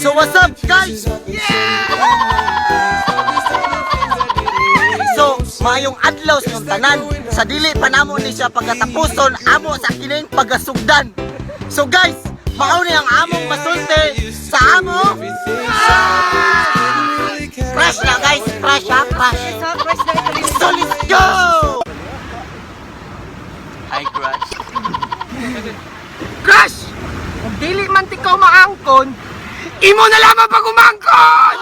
So what's up guys? So maayong adlaw sa inyong tanan. Sa dili pa namo ni siya pagkatapuson amo sa kining pagasugdan. So guys, mao ni ang among masulti sa amo. Crush na guys, crush ha, crush. So let's go! Hi crush. Crush! Kung dili man tikaw maangkon, imo na lamang pag umangkon!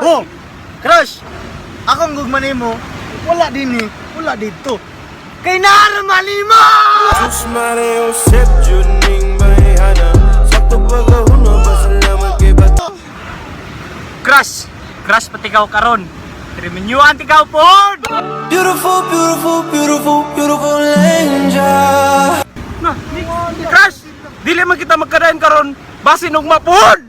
Oh! Crush! Akong gugman mo, wala din eh, wala dito. Kay naramali mo! Crush! Crush pati ikaw karon. Trimenyuan tikaw po! Beautiful, beautiful, beautiful, beautiful angel. Crush! Dili man kita magkadayon karon, basin og mapod!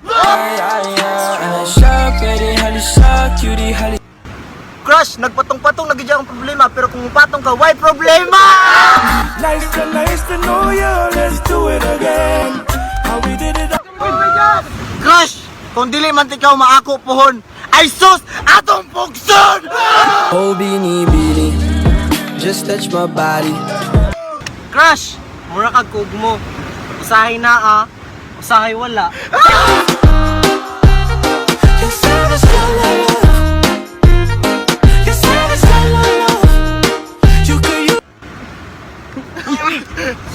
Crush, nagpatong-patong lagi dyan ang problema, pero kung patong ka, why problema? Nice to know you, let's do it again. How we did it. Crush, kung dili man tikaw maako pohon, ay sus atong pugson! Oh, beanie, beanie, just touch my body. Crush! Mura kag kug mo. Usahay na usahay wala.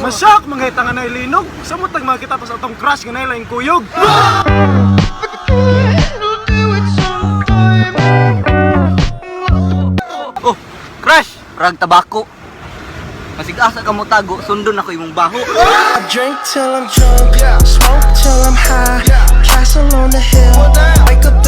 Masyak mga itangan na ilinog. Samutag makita to sa atong crush nga nailang kuyog. Oh, crush, rag tabako. Masig-asa ka mo tago, sundon ako imong baho. I drink till I'm drunk, smoke till I'm high, castle on the hill, wake up